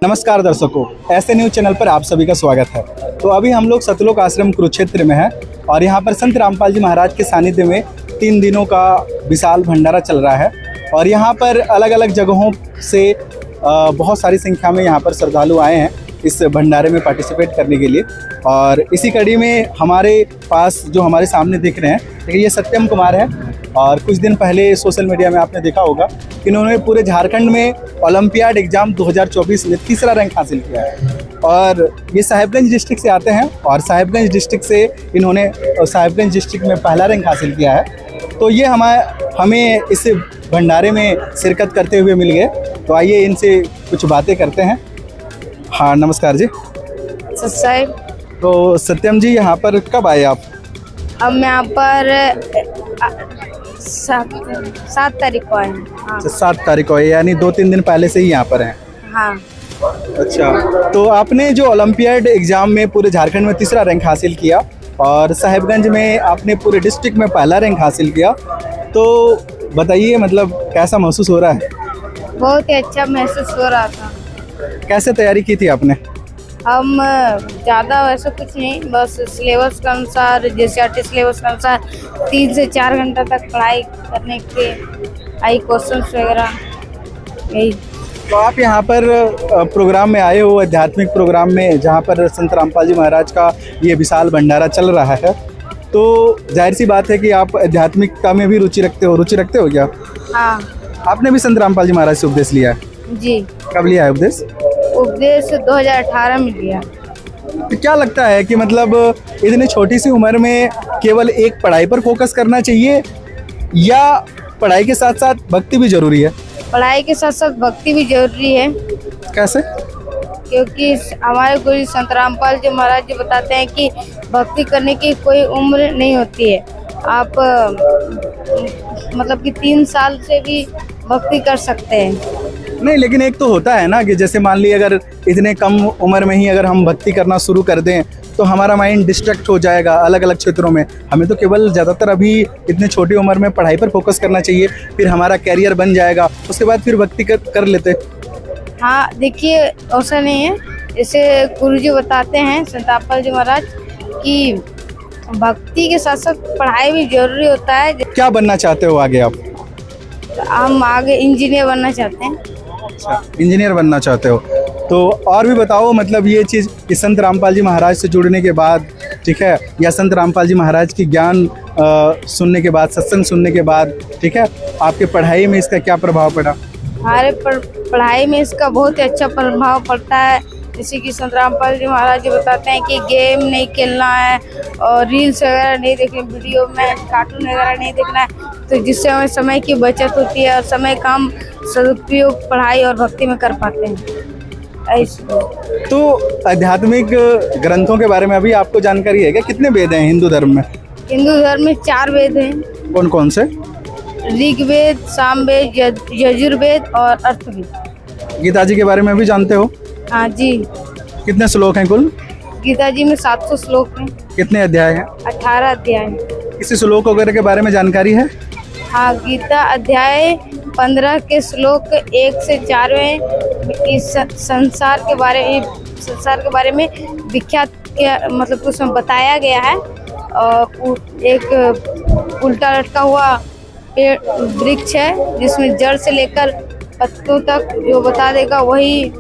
नमस्कार दर्शकों, ऐसे न्यूज चैनल पर आप सभी का स्वागत है। तो अभी हम लोग सतलोक आश्रम कुरुक्षेत्र में हैं और यहाँ पर संत रामपाल जी महाराज के सानिध्य में 3 दिनों का विशाल भंडारा चल रहा है और यहाँ पर अलग अलग जगहों से बहुत सारी संख्या में यहाँ पर श्रद्धालु आए हैं इस भंडारे में पार्टिसिपेट करने के लिए। और इसी कड़ी में हमारे पास जो हमारे सामने दिख रहे हैं ये सत्यम कुमार है और कुछ दिन पहले सोशल मीडिया में आपने देखा होगा इन्होंने पूरे झारखंड में ओलंपियाड एग्ज़ाम 2024 में तीसरा रैंक हासिल किया है। और ये साहिबगंज डिस्ट्रिक्ट से आते हैं और साहिबगंज डिस्ट्रिक्ट से इन्होंने साहिबगंज डिस्ट्रिक्ट में पहला रैंक हासिल किया है। तो ये हमें इस भंडारे में शिरकत करते हुए मिल गए। तो आइए इनसे कुछ बातें करते हैं। हाँ, नमस्कार जी। साहब, तो सत्यम जी यहाँ पर कब आए आप? हम यहाँ पर 7 तारीख को आए हैं। हाँ। 7 तारीख को, यानी 2-3 दिन पहले से ही यहाँ पर हैं। हाँ। अच्छा, तो आपने जो ओलंपियाड एग्ज़ाम में पूरे झारखंड में तीसरा रैंक हासिल किया और साहिबगंज में आपने पूरे डिस्ट्रिक्ट में पहला रैंक हासिल किया, तो बताइए मतलब कैसा महसूस हो रहा है? बहुत ही अच्छा महसूस हो रहा था। कैसे तैयारी की थी आपने? हम ज़्यादा वैसा कुछ नहीं, बस सिलेबस के अनुसार JCRT सिलेबस के अनुसार 3 से 4 घंटा तक पढ़ाई करने के आई क्वेश्चंस वगैरह यही। तो आप यहाँ पर प्रोग्राम में आए हो, आध्यात्मिक प्रोग्राम में, जहाँ पर संत रामपाल जी महाराज का ये विशाल भंडारा चल रहा है, तो जाहिर सी बात है कि आप आध्यात्मिकता में भी रुचि रखते हो क्या? हाँ। आपने भी संत रामपाल जी महाराज से उपदेश लिया है? जी। कब लिया है उपदेश? उपदेश 2018 में लिया। तो क्या लगता है कि मतलब इतनी छोटी सी उम्र में केवल एक पढ़ाई पर फोकस करना चाहिए या पढ़ाई के साथ साथ भक्ति भी जरूरी है? पढ़ाई के साथ साथ भक्ति भी जरूरी है। कैसे? क्योंकि हमारे गुरु संत रामपाल जी महाराज जी बताते हैं कि भक्ति करने की कोई उम्र नहीं होती है। आप मतलब कि 3 साल से भी भक्ति कर सकते हैं। नहीं, लेकिन एक तो होता है ना कि जैसे मान ली अगर इतने कम उम्र में ही अगर हम भक्ति करना शुरू कर दें तो हमारा माइंड डिस्ट्रैक्ट हो जाएगा अलग अलग क्षेत्रों में। हमें तो केवल ज़्यादातर अभी इतने छोटी उम्र में पढ़ाई पर फोकस करना चाहिए, फिर हमारा कैरियर बन जाएगा, उसके बाद फिर भक्ति कर लेते। हाँ, देखिए ऐसा नहीं है। जैसे गुरुजी बताते हैं संत रामपाल जी महाराज कि भक्ति के साथ साथ पढ़ाई भी जरूरी होता है। क्या बनना चाहते हो आगे आप? हम आगे इंजीनियर बनना चाहते हैं। अच्छा, इंजीनियर बनना चाहते हो। तो और भी बताओ, मतलब ये चीज़ कि संत रामपाल जी महाराज से जुड़ने के बाद, ठीक है, या संत रामपाल जी महाराज की ज्ञान सुनने के बाद, सत्संग सुनने के बाद, ठीक है, आपके पढ़ाई में इसका क्या प्रभाव पड़ा? हमारे पढ़ाई में इसका बहुत ही अच्छा प्रभाव पड़ता है। जैसे कि संत रामपाल जी महाराज जी बताते हैं कि गेम नहीं खेलना है और रील्स वगैरह नहीं देखनी, वीडियो में कार्टून वगैरह नहीं देखना है, तो जिससे हमें समय की बचत होती है और समय का हम सदुपयोग पढ़ाई और भक्ति में कर पाते हैं। ऐसे तो आध्यात्मिक ग्रंथों के बारे में अभी आपको जानकारी है क्या? कितने वेद हैं हिंदू धर्म में? हिंदू धर्म में 4 वेद हैं। कौन कौन से? ऋग्वेद, सामवेद, यजुर्वेद और अर्थवेद। गीता जी के बारे में भी जानते हो? हाँ जी। कितने श्लोक हैं कुल? गीता जी में 700 श्लोक हैं। कितने अध्याय हैं? 18 अध्याय। किसी श्लोक वगैरह के बारे में जानकारी है? हाँ, गीता अध्याय 15 के श्लोक 1 से 4 में इस संसार के बारे में विख्यात मतलब उसमें बताया गया है। और एक उल्टा लटका हुआ पेड़ वृक्ष है जिसमें जड़ से लेकर पत्तों तक जो बता देगा वही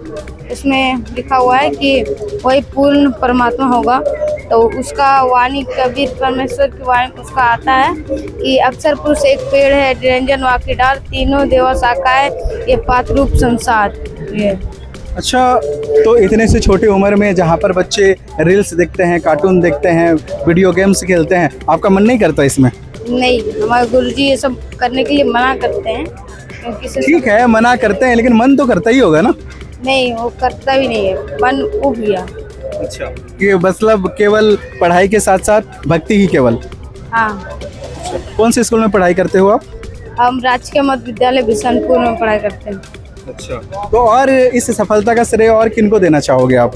इसमें लिखा हुआ है कि वही पूर्ण परमात्मा होगा। तो उसका वाणी कबीर परमेश्वर की वाणी उसका आता है कि अक्षर पुरुष एक पेड़ है, निरंजन वाकी डाल, तीनों देवा शाखा है, ये पात्ररूप संसार ये। अच्छा, तो इतने से छोटी उम्र में जहाँ पर बच्चे रील्स देखते हैं, कार्टून देखते हैं, वीडियो गेम्स खेलते हैं, आपका मन नहीं करता इसमें? नहीं, हमारे गुरुजी ये सब करने के लिए मना करते हैं। क्योंकि ठीक है, मना करते हैं, लेकिन मन तो करता ही होगा ना? नहीं, वो करता भी नहीं है, मन उब गया। अच्छा, कि मतलब केवल पढ़ाई के साथ साथ भक्ति ही केवल? हाँ। कौन से स्कूल में पढ़ाई करते हो आप? हम राजकीय मध्य विद्यालय बिशनपुर में पढ़ाई करते हैं। अच्छा, तो और इस सफलता का श्रेय और किनको देना चाहोगे आप?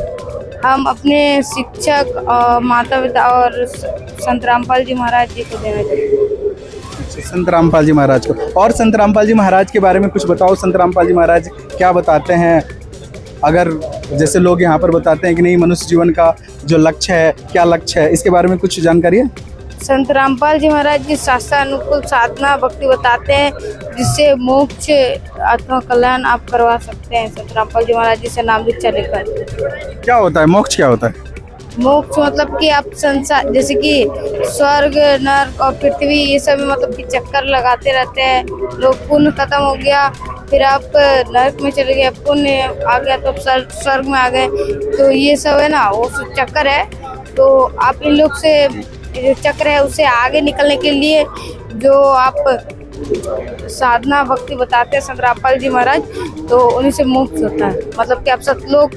हम अपने शिक्षक और माता पिता और संत रामपाल जी महाराज जी को देना चाहते हैं। संत रामपाल जी महाराज को। और संत रामपाल जी महाराज के बारे में कुछ बताओ, संत रामपाल जी महाराज क्या बताते हैं? अगर जैसे लोग यहाँ पर बताते हैं कि नहीं, मनुष्य जीवन का जो लक्ष्य है, क्या लक्ष्य है, इसके बारे में कुछ जानकारी है? संत रामपाल जी महाराज जी शास्त्रानुकूल साधना भक्ति बताते हैं, जिससे मोक्ष आत्मा कल्याण आप करवा सकते हैं संत रामपाल जी महाराज जी से नाम दीक्षा लेकर। क्या होता है मोक्ष, क्या होता है? मोक्ष मतलब कि आप संसार, जैसे कि स्वर्ग नर्क और पृथ्वी, ये सब में मतलब कि चक्कर लगाते रहते हैं लोग। पुण्य खत्म हो गया, फिर आप नर्क में चले गए, पुण्य आ गया तो स्वर्ग में आ गए, तो ये सब है ना, वो चक्कर है। तो आप इन लोग से जो चक्र है उससे आगे निकलने के लिए जो आप साधना भक्ति बताते हैं संत रामपाल जी महाराज, तो उन्हीं से मोक्ष होता है, मतलब कि आप सतलोक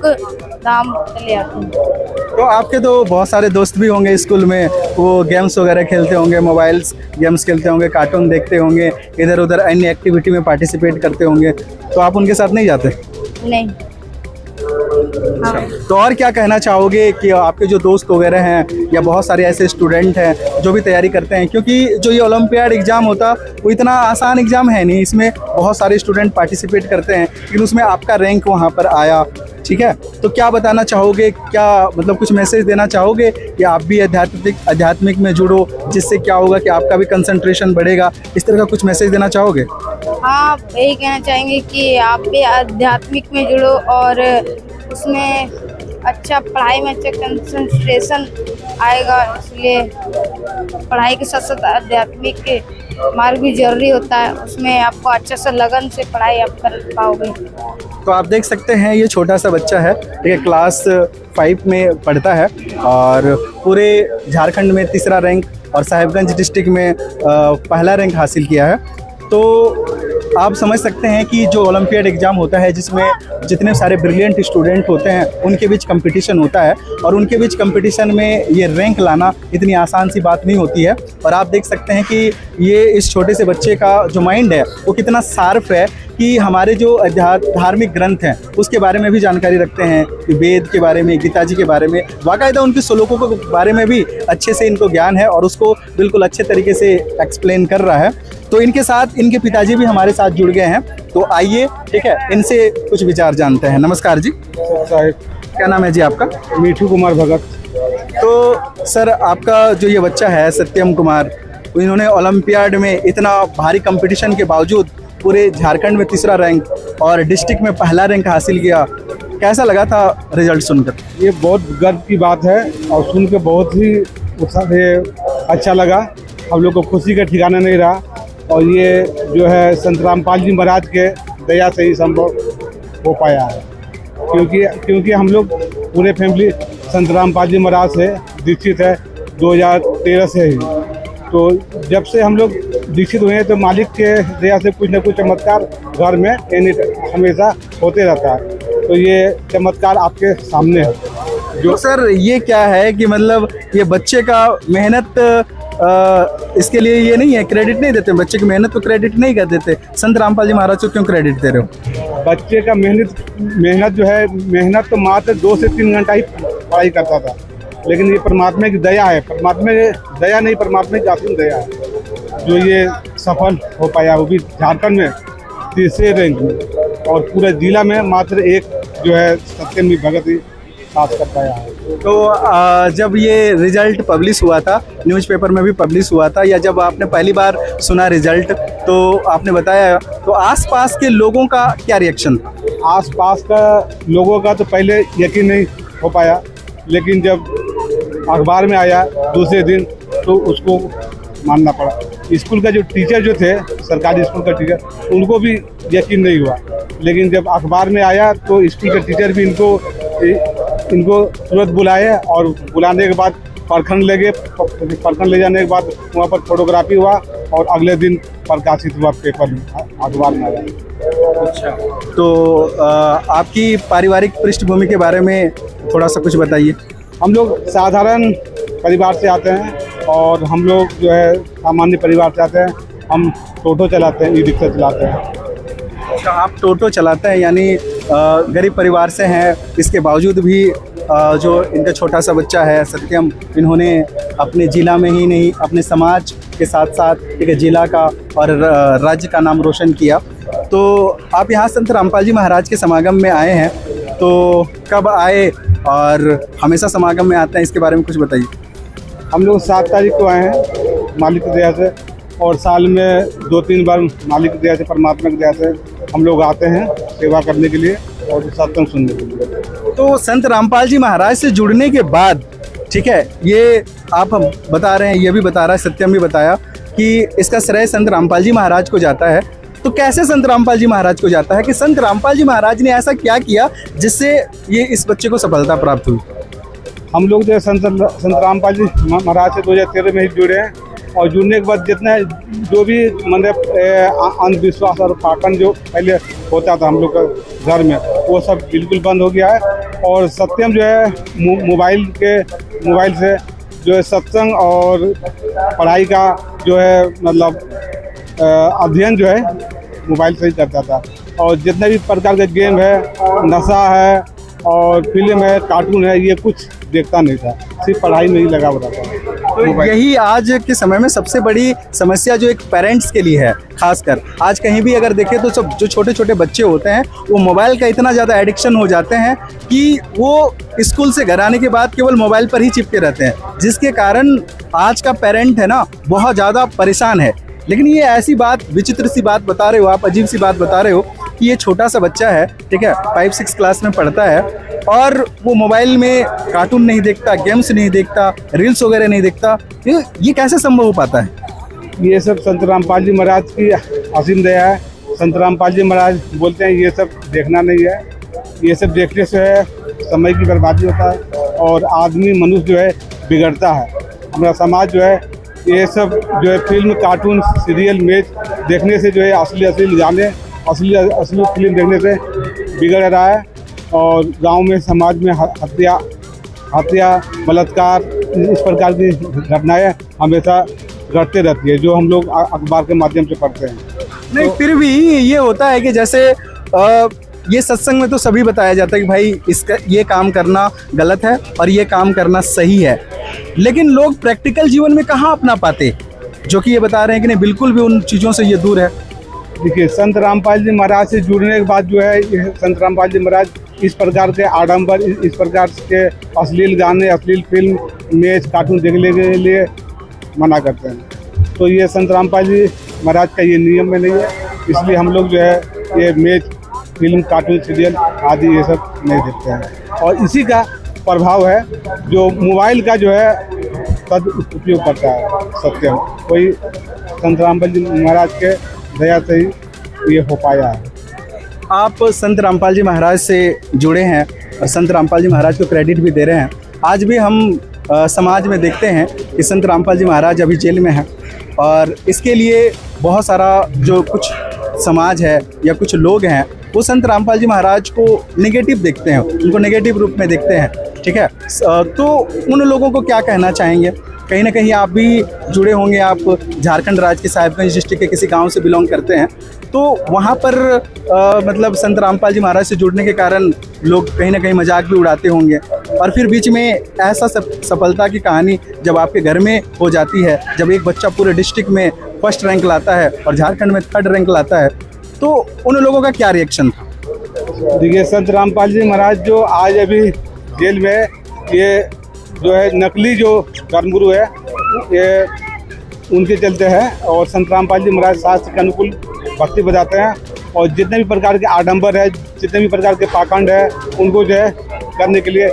धाम चले आते हैं। तो आपके तो बहुत सारे दोस्त भी होंगे स्कूल में, वो गेम्स वगैरह खेलते होंगे, मोबाइल्स गेम्स खेलते होंगे, कार्टून देखते होंगे, इधर उधर अन्य एक्टिविटी में पार्टिसिपेट करते होंगे, तो आप उनके साथ नहीं जाते? नहीं। हाँ। तो और क्या कहना चाहोगे कि आपके जो दोस्त वगैरह हैं या बहुत सारे ऐसे स्टूडेंट हैं जो भी तैयारी करते हैं, क्योंकि जो ये ओलंपियाड एग्ज़ाम होता वो इतना आसान एग्ज़ाम है नहीं, इसमें बहुत सारे स्टूडेंट पार्टिसिपेट करते हैं, लेकिन उसमें आपका रैंक वहाँ पर आया, ठीक है, तो क्या बताना चाहोगे, क्या मतलब कुछ मैसेज देना चाहोगे कि आप भी आध्यात्मिक में जुड़ो, जिससे क्या होगा कि आपका भी कंसंट्रेशन बढ़ेगा, इस तरह का कुछ मैसेज देना चाहोगे? हाँ, यही कहना चाहेंगे कि आप भी आध्यात्मिक में जुड़ो और उसमें अच्छा पढ़ाई में अच्छा कंसंट्रेशन आएगा, इसलिए पढ़ाई के साथ साथ आध्यात्मिक मार्ग भी जरूरी होता है, उसमें आपको अच्छा सा लगन से पढ़ाई आप कर पाओगे। तो आप देख सकते हैं ये छोटा सा बच्चा है, ठीक है, क्लास 5 में पढ़ता है और पूरे झारखंड में तीसरा रैंक और साहिबगंज डिस्ट्रिक्ट में पहला रैंक हासिल किया है। तो आप समझ सकते हैं कि जो ओलंपियाड एग्ज़ाम होता है, जिसमें जितने सारे ब्रिलियंट स्टूडेंट होते हैं उनके बीच कंपटीशन होता है, और उनके बीच कंपटीशन में ये रैंक लाना इतनी आसान सी बात नहीं होती है। और आप देख सकते हैं कि ये इस छोटे से बच्चे का जो माइंड है वो कितना शार्प है कि हमारे जो धार्मिक ग्रंथ हैं उसके बारे में भी जानकारी रखते हैं, कि वेद के बारे में, गीता जी के बारे में, बाकायदा उनके श्लोकों के बारे में भी अच्छे से इनको ज्ञान है और उसको बिल्कुल अच्छे तरीके से एक्सप्लेन कर रहा है। तो इनके साथ इनके पिताजी भी हमारे साथ जुड़ गए हैं, तो आइए, ठीक है, इनसे कुछ विचार जानते हैं। नमस्कार जी। साहब, क्या नाम है जी आपका? मीठू कुमार भगत। तो सर, आपका जो ये बच्चा है सत्यम कुमार, इन्होंने ओलंपियाड में इतना भारी कंपटीशन के बावजूद पूरे झारखंड में तीसरा रैंक और डिस्ट्रिक्ट में पहला रैंक हासिल किया, कैसा लगा था रिजल्ट सुनकर? ये बहुत गर्व की बात है और सुन के बहुत ही उत्साह से अच्छा लगा, हम लोग को खुशी का ठिकाना नहीं रहा, और ये जो है संत रामपाल जी महाराज के दया से ही संभव हो पाया है, क्योंकि हम लोग पूरे फैमिली संत रामपाल जी महाराज से दीक्षित है 2013 से ही। तो जब से हम लोग दीक्षित हुए हैं तो मालिक के दया से कुछ न कुछ चमत्कार घर में हमेशा होते रहता है, तो ये चमत्कार आपके सामने है। जो सर ये क्या है कि मतलब ये बच्चे का मेहनत, इसके लिए ये नहीं है, क्रेडिट नहीं देते बच्चे की मेहनत को, क्रेडिट नहीं कर देते, संत रामपाल जी महाराज को क्यों क्रेडिट दे रहे हो? बच्चे का मेहनत जो है, मेहनत तो मात्र 2 से 3 घंटा ही पढ़ाई करता था, लेकिन ये परमात्मा की दया है, परमात्मा की दया नहीं, परमात्मा की असीम दया है जो ये सफल हो पाया, वो भी झारखंड में तीसरे रैंक में, और पूरे जिला में मात्र एक जो है सत्यम भगत ही पास कर पाया है। तो जब ये रिजल्ट पब्लिश हुआ था, न्यूज़पेपर में भी पब्लिश हुआ था, या जब आपने पहली बार सुना रिजल्ट तो आपने बताया, तो आसपास के लोगों का क्या रिएक्शन था? आसपास का लोगों का तो पहले यकीन नहीं हो पाया, लेकिन जब अखबार में आया दूसरे दिन तो उसको मानना पड़ा। स्कूल का जो टीचर जो थे, सरकारी स्कूल का टीचर, उनको भी यकीन नहीं हुआ, लेकिन जब अखबार में आया तो स्कूल के टीचर भी इनको तुरंत बुलाए, और बुलाने के बाद प्रखंड ले जाने के बाद वहाँ पर फोटोग्राफी हुआ और अगले दिन प्रकाशित हुआ पेपर में, अखबार में आया। अच्छा, तो आपकी पारिवारिक पृष्ठभूमि के बारे में थोड़ा सा कुछ बताइए। हम लोग साधारण परिवार से आते हैं और हम लोग जो है सामान्य परिवार से आते हैं। हम टोटो चलाते हैं, ई रिक्शा चलाते हैं। अच्छा, आप टोटो चलाते हैं, यानी गरीब परिवार से हैं, इसके बावजूद भी जो इनका छोटा सा बच्चा है सत्यम, इन्होंने अपने ज़िला में ही नहीं अपने समाज के साथ साथ एक ज़िला का और राज्य का नाम रोशन किया। तो आप यहाँ संत रामपाल जी महाराज के समागम में आए हैं, तो कब आए और हमेशा समागम में आते हैं, इसके बारे में कुछ बताइए। हम लोग 7 तारीख को आए हैं मालिक की दया से, और साल में 2-3 बार मालिक की दया से, परमात्मा की दया से हम लोग आते हैं सेवा करने के लिए और सत्संग सुनने के लिए। तो संत रामपाल जी महाराज से जुड़ने के बाद, ठीक है, ये आप बता रहे हैं, ये भी बता रहा है, सत्यम भी बताया कि इसका श्रेय संत रामपाल जी महाराज को जाता है। तो कैसे संत रामपाल जी महाराज को जाता है कि संत रामपाल जी महाराज ने ऐसा क्या किया जिससे ये इस बच्चे को सफलता प्राप्त हुई? हम लोग जो है संत रामपाल जी महाराज से 2013 में ही जुड़े हैं, और जुड़ने के बाद जितना जो भी मतलब अंधविश्वास और पाखंड जो पहले होता था हम लोग का घर में, वो सब बिल्कुल बंद हो गया है। और सत्यम जो है मोबाइल से जो है सत्संग और पढ़ाई का जो है मतलब अध्ययन जो है मोबाइल से ही करता था, और जितने भी प्रकार के गेम है, नशा है और फिल्म है, कार्टून है, ये कुछ देखता नहीं था, सिर्फ पढ़ाई में ही लगा हुआ था। तो यही आज के समय में सबसे बड़ी समस्या जो एक पेरेंट्स के लिए है, खासकर आज कहीं भी अगर देखें तो सब जो छोटे छोटे बच्चे होते हैं वो मोबाइल का इतना ज़्यादा एडिक्शन हो जाते हैं कि वो स्कूल से घर आने के बाद केवल मोबाइल पर ही चिपके रहते हैं, जिसके कारण आज का पेरेंट है ना बहुत ज़्यादा परेशान है। लेकिन ये ऐसी बात, विचित्र सी बात बता रहे हो आप, अजीब सी बात बता रहे हो कि ये छोटा सा बच्चा है, ठीक है, 5-6 क्लास में पढ़ता है और वो मोबाइल में कार्टून नहीं देखता, गेम्स नहीं देखता, रील्स वगैरह नहीं देखता, ये कैसे संभव हो पाता है? ये सब संत रामपाल जी महाराज की असीम दया है। संत रामपाल जी महाराज बोलते हैं ये सब देखना नहीं है, ये सब देखने से है समय की बर्बादी होता है और आदमी मनुष्य जो है बिगड़ता है। हमारा समाज जो है ये सब जो है फिल्म, कार्टून, सीरियल, मैच देखने से जो है असली गाने, असली फिल्म देखने से बिगड़ रहा है, और गांव में, समाज में हत्या, बलात्कार, इस प्रकार की घटनाएं हमेशा घटते रहती है, जो हम लोग अखबार के माध्यम से पढ़ते हैं। नहीं, फिर भी ये होता है कि जैसे ये सत्संग में तो सभी बताया जाता है कि भाई इसका ये काम करना गलत है और ये काम करना सही है, लेकिन लोग प्रैक्टिकल जीवन में कहाँ अपना पाते, जो कि ये बता रहे हैं कि नहीं, बिल्कुल भी उन चीज़ों से ये दूर है। देखिए, संत रामपाल जी महाराज से जुड़ने के बाद जो है ये संत रामपाल जी महाराज इस प्रकार के आडंबर, इस प्रकार के अश्लील गाने, अश्लील फिल्म, मैच, कार्टून देखने के लिए मना करते हैं। तो ये संत रामपाल जी महाराज का ये नियम में नहीं है, इसलिए हम लोग जो है ये मैच, फिल्म, कार्टून, सीरियल आदि ये सब नहीं देखते हैं। और इसी का प्रभाव है जो मोबाइल का जो है सदुपयोग करता है सत्यम, कोई संत रामपाल जी महाराज के दया से ही ये हो पाया है। आप संत रामपाल जी महाराज से जुड़े हैं और संत रामपाल जी महाराज को क्रेडिट भी दे रहे हैं। आज भी हम समाज में देखते हैं कि संत रामपाल जी महाराज अभी जेल में हैं, और इसके लिए बहुत सारा जो कुछ समाज है या कुछ लोग हैं वो संत रामपाल जी महाराज को नेगेटिव देखते हैं, उनको नेगेटिव रूप में देखते हैं, ठीक है। तो उन लोगों को क्या कहना चाहेंगे? कहीं ना कहीं आप भी जुड़े होंगे, आप झारखंड राज्य के साहिबगंज डिस्ट्रिक्ट के किसी गांव से बिलोंग करते हैं, तो वहाँ पर मतलब संत रामपाल जी महाराज से जुड़ने के कारण लोग कहीं ना कहीं मजाक भी उड़ाते होंगे, और फिर बीच में ऐसा सफलता की कहानी जब आपके घर में हो जाती है, जब एक बच्चा पूरे डिस्ट्रिक्ट में फर्स्ट रैंक लाता है और झारखंड में 3rd रैंक लाता है, तो उन लोगों का क्या रिएक्शन था? देखिए, संत रामपाल जी महाराज जो आज अभी जेल में, ये जो है नकली जो धर्मगुरु है ये उनके चलते हैं, और संत रामपाल जी महाराज शास्त्र के अनुकूल भक्ति बजाते हैं, और जितने भी प्रकार के आडंबर है, जितने भी प्रकार के पाखंड है, उनको जो है करने के लिए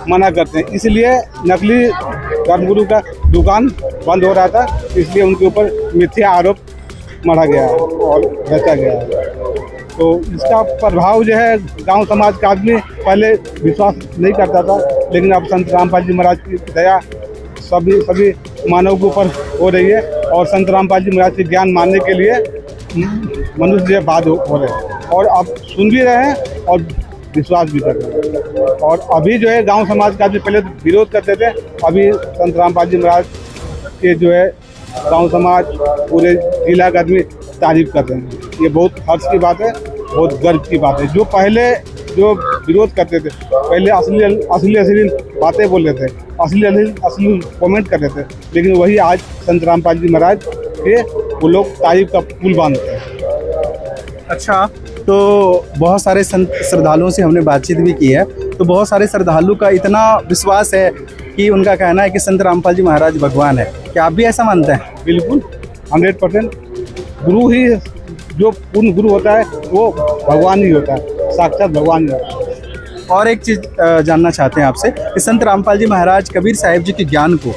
मना करते हैं। इसलिए नकली धर्मगुरु का दुकान बंद हो रहा था, इसलिए उनके ऊपर मिथ्या आरोप मढ़ा गया है और रचा गया है। तो इसका प्रभाव जो है गांव समाज का आदमी पहले विश्वास नहीं करता था, लेकिन अब संत रामपाल जी महाराज की दया सभी मानव के ऊपर हो रही है, और संत रामपाल जी महाराज के ज्ञान मानने के लिए मनुष्य जो बाध्य हो रहे हैं, और अब सुन भी रहे हैं और विश्वास भी कर रहे हैं। और अभी जो है गांव समाज का आदमी पहले विरोध करते थे, अभी संत रामपाल जी महाराज के जो है गांव समाज, पूरे जिला का आदमी तारीफ कर रहे हैं। ये बहुत हर्ष की बात है, बहुत गर्व की बात है। जो पहले जो विरोध करते थे, पहले असली बातें बोल रहे थे, असली कमेंट कर रहे थे, लेकिन वही आज संत रामपाल जी महाराज के वो लोग तारीफ का पुल बांधते हैं। अच्छा, तो बहुत सारे संत श्रद्धालुओं से हमने बातचीत भी की है। तो बहुत सारे श्रद्धालु का इतना विश्वास है कि उनका कहना है कि संत रामपाल जी महाराज भगवान है। क्या आप भी ऐसा मानते हैं? बिल्कुल 100%। गुरु ही, जो पूर्ण गुरु होता है वो भगवान ही होता है, साक्षात भगवान ही होता है। और एक चीज़ जानना चाहते हैं आपसे कि संत रामपाल जी महाराज कबीर साहिब जी के ज्ञान को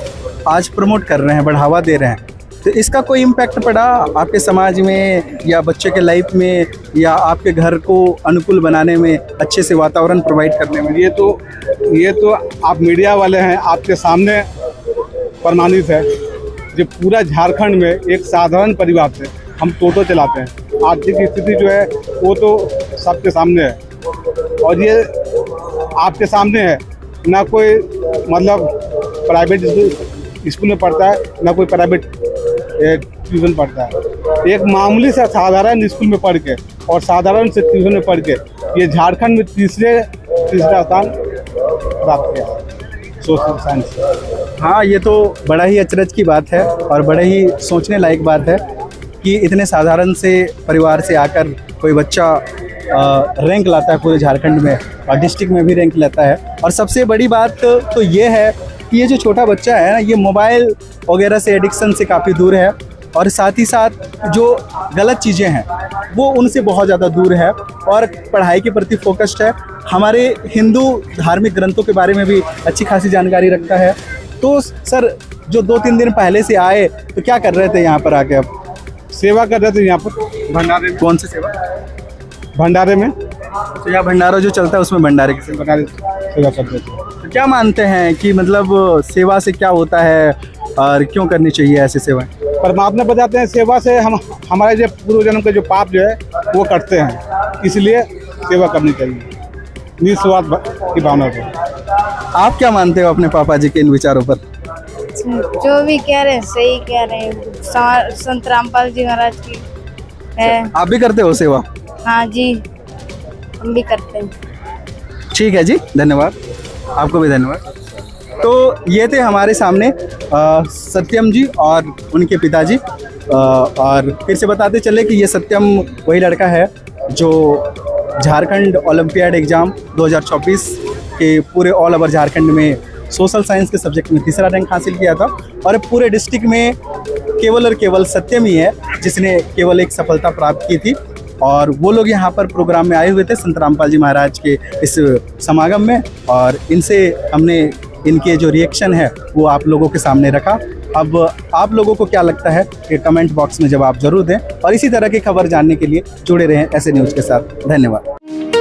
आज प्रमोट कर रहे हैं, बढ़ावा दे रहे हैं, तो इसका कोई इम्पैक्ट पड़ा आपके समाज में या बच्चे के लाइफ में या आपके घर को अनुकूल बनाने में, अच्छे से वातावरण प्रोवाइड करने में? ये तो आप मीडिया वाले हैं, आपके सामने प्रमाणित है। जो पूरा झारखंड में एक साधारण परिवार से हम टोटो चलाते हैं, आर्थिक स्थिति जो है वो तो सबके सामने है। और ये आपके सामने है, ना कोई मतलब प्राइवेट स्कूल में पढ़ता है, ना कोई प्राइवेट ट्यूशन पढ़ता है। एक मामूली सा साधारण स्कूल में पढ़ के और साधारण से ट्यूशन में पढ़ के ये झारखंड में तीसरा स्थान प्राप्त किया सोशल साइंस। हाँ, ये तो बड़ा ही अचरज की बात है और बड़े ही सोचने लायक बात है कि इतने साधारण से परिवार से आकर कोई बच्चा रैंक लाता है पूरे झारखंड में और डिस्ट्रिक्ट में भी रैंक लाता है। और सबसे बड़ी बात तो ये है कि ये जो छोटा बच्चा है ना, ये मोबाइल वगैरह से एडिक्शन से काफ़ी दूर है और साथ ही साथ जो गलत चीज़ें हैं वो उनसे बहुत ज़्यादा दूर है और पढ़ाई के प्रति फोकस्ड है। हमारे हिंदू धार्मिक ग्रंथों के बारे में भी अच्छी खासी जानकारी रखता है। तो सर, जो 2-3 दिन पहले से आए तो क्या कर रहे थे यहाँ पर आके? अब सेवा कर रहे थे यहाँ पर भंडारे में। कौन सी सेवा? भंडारे में। तो यहाँ भंडारा जो चलता है उसमें भंडारे की सेवा करते थे। तो क्या मानते हैं कि मतलब सेवा से क्या होता है और क्यों करनी चाहिए ऐसी सेवाएं? परमात्मा बताते हैं सेवा से हम हमारे जो पूर्व जन्म के जो पाप जो है वो कटते हैं, इसलिए सेवा करनी चाहिए निस्वार्थ की भावना से। आप क्या मानते हो अपने पापा जी के इन विचारों पर? जो भी कह रहे हैं सही कह रहे हैं। संत रामपाल जी महाराज की है। आप भी करते हो सेवा? हाँ जी, हम भी करते हैं। ठीक है जी, धन्यवाद। आपको भी धन्यवाद। तो ये थे हमारे सामने सत्यम जी और उनके पिताजी। और फिर से बताते चले कि ये सत्यम वही लड़का है जो झारखंड ओलंपियाड एग्ज़ाम 2024 के पूरे ऑल ओवर झारखंड में सोशल साइंस के सब्जेक्ट में तीसरा रैंक हासिल किया था। और पूरे डिस्ट्रिक्ट में केवल और केवल सत्यम ही है जिसने केवल एक सफलता प्राप्त की थी। और वो लोग यहाँ पर प्रोग्राम में आए हुए थे संत रामपाल जी महाराज के इस समागम में, और इनसे हमने इनके जो रिएक्शन है वो आप लोगों के सामने रखा। अब आप लोगों को क्या लगता है कि कमेंट बॉक्स में जवाब जरूर दें और इसी तरह की खबर जानने के लिए जुड़े रहें ऐसे न्यूज़ के साथ। धन्यवाद।